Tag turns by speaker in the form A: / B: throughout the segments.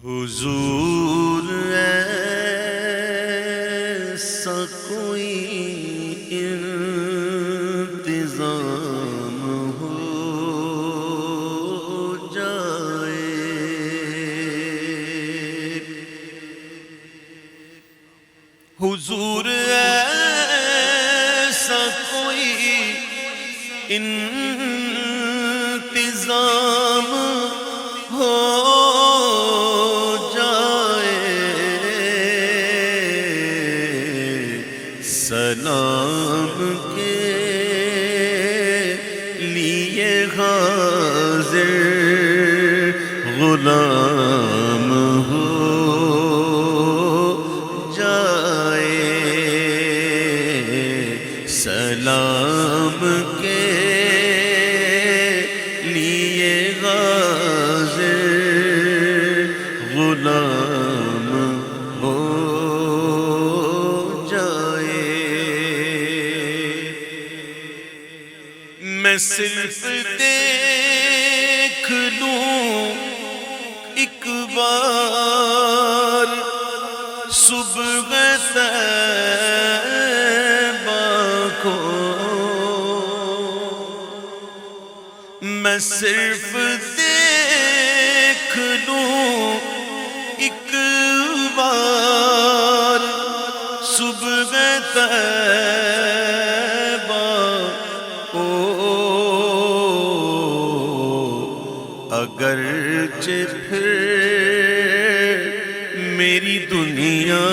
A: حضور ایسا کوئی انتظام ہو جائے، حضور ایسا کوئی انتظام ہو سلام کے لیے حاضر غلام ہو جائے، سلام کے لیے حاضر غلام ہو میں صرف دیکھ لوں ایک بار صبح طیبہ کو، میں صرف دیکھ لوں ایک بار صبح طیبہ کو، اگرچہ پھر میری دنیا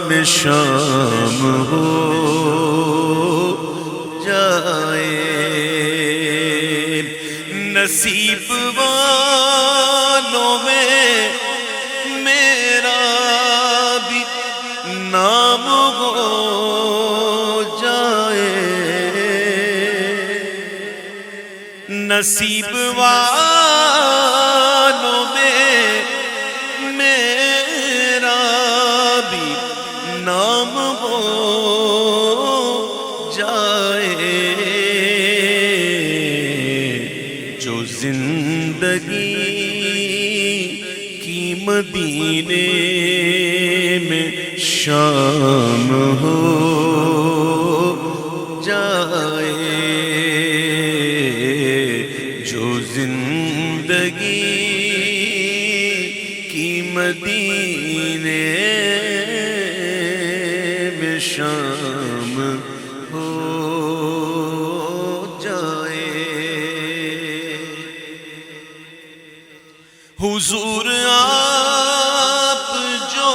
A: میں شام ہو جائے، نصیب والوں میں میرا بھی نام ہو جائے، نصیب والوں میں میرا بھی نام ہو جائے، جو زندگی کی مدینے میں شام ہو جائے، جو زندگی کی مدینے میں شام ہو جائے، حضور آپ جو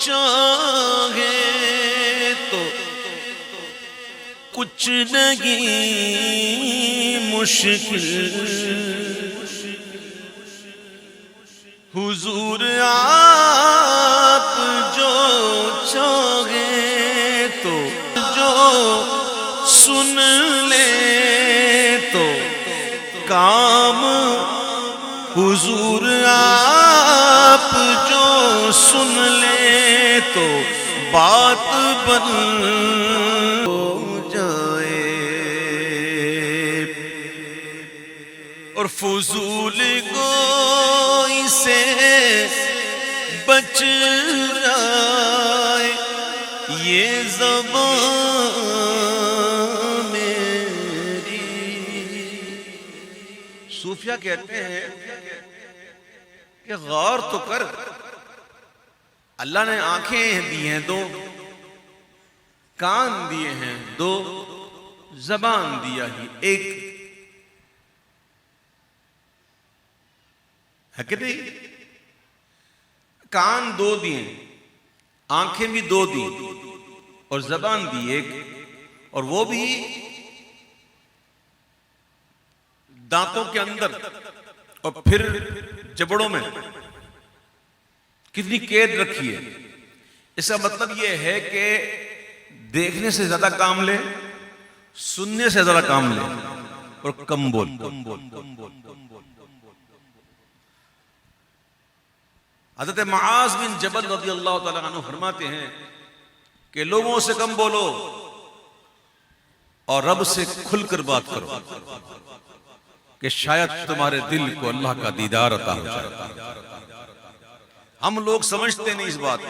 A: چاہے تو کچھ نہیں مشکل، حضور آپ جو چاہے تو جو سن لے تو کام، حضور آپ جو سن لے تو بات بن ہو جائے، اور فضول گوئی سے بچ جائے یہ زبان میری۔ صوفیہ کہتے ہیں کہ غور تو کر، اللہ نے آنکھیں دی ہیں دو، کان دیے ہیں دو، زبان دیا ہی ایک ہے کہ نہیں؟ کان دو دیے، آنکھیں بھی دو دی اور زبان دی ایک، اور وہ بھی دانتوں کے اندر اور پھر جبڑوں میں کتنی قید رکھی ہے۔ اس کا مطلب یہ ہے کہ دیکھنے سے زیادہ کام لے، سننے سے زیادہ کام لے اور کم بول۔ حضرت معاذ بن جبل رضی اللہ تعالیٰ عنہ فرماتے ہیں کہ لوگوں سے کم بولو اور رب سے کھل کر بات کرو۔ کہ شاید تمہارے دل کو اللہ کا دیدار عطا ہو جائے۔ ہم لوگ سمجھتے نہیں اس بات کو،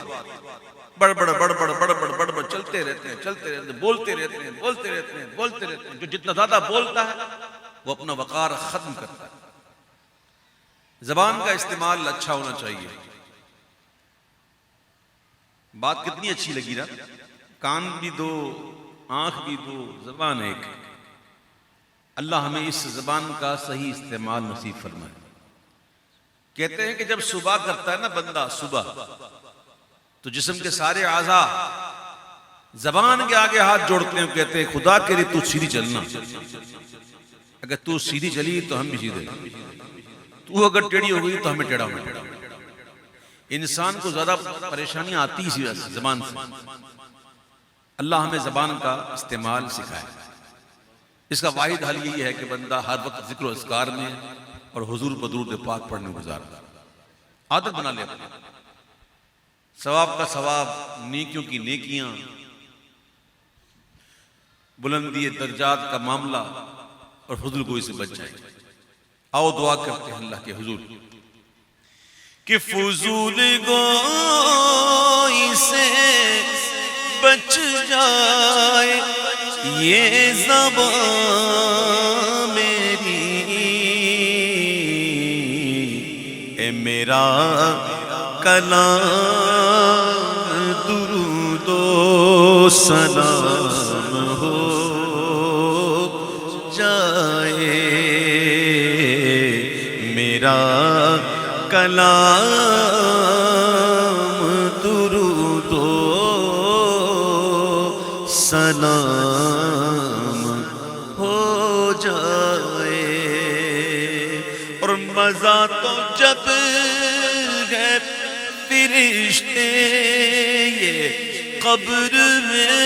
A: بڑ بڑ چلتے رہتے ہیں، بولتے رہتے ہیں۔ جو جتنا زیادہ بولتا ہے وہ اپنا وقار ختم کرتا ہے۔ زبان کا استعمال اچھا ہونا چاہیے۔ بات کتنی اچھی لگی نا، کان بھی دو، آنکھ بھی دو، زبان ایک۔ اللہ ہمیں اس زبان کا صحیح استعمال نصیب فرمائے۔ کہتے ہیں کہ جب صبح کرتا ہے نا بندہ صبح، تو جسم کے سارے اعضاء زبان کے آگے ہاتھ جوڑتے ہیں، کہتے ہیں خدا کے لیے تو سیدھی چلنا، اگر تو سیدھی چلی تو ہم بھی سیدھے، تو اگر ٹیڑھی ہو گئی تو ہمیں ٹیڑھا ہونا۔ انسان کو زیادہ پریشانی آتی اسی وجہ سے، زبان سے۔ اللہ ہمیں زبان کا استعمال سکھائے۔ اس کا واحد حل یہی ہے کہ بندہ ہر وقت ذکر و اذکار میں اور حضور پر درود پاک پڑھنے گزارتا، عادت بنا لے اپنی۔ ثواب کا ثواب، نیکیوں کی نیکیاں، بلندی درجات کا معاملہ، اور فضول گوئی سے بچ جائے۔ آؤ دعا کرتے ہیں اللہ کے حضور کہ فضول گوئی سے بچ جائے یہ زبان میری، اے میرا کلام درود و سلام ہو جائے، میرا کلام درود و سلام ہو جائے۔ اور مزہ تو جب ہے فرشتے یہ قبر میں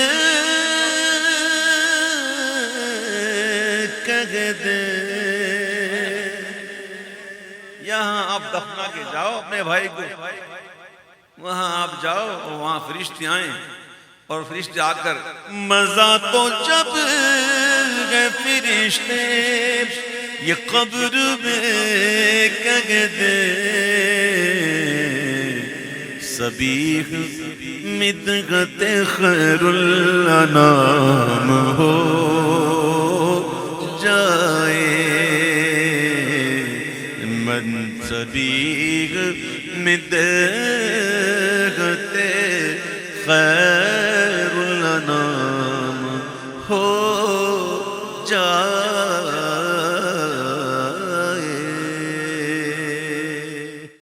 A: کہہ دے، یہاں آپ دفنا کے جاؤ اپنے بھائی کو، وہاں آپ جاؤ اور وہاں فرشتے آئیں، اور فرشتے آ کر مزہ تو جب ہے فرشتے یہ قبر میں کہہ دے، صبیح مدغت خیر الانام ہو جائے، من صبیح مدغت خیر الانام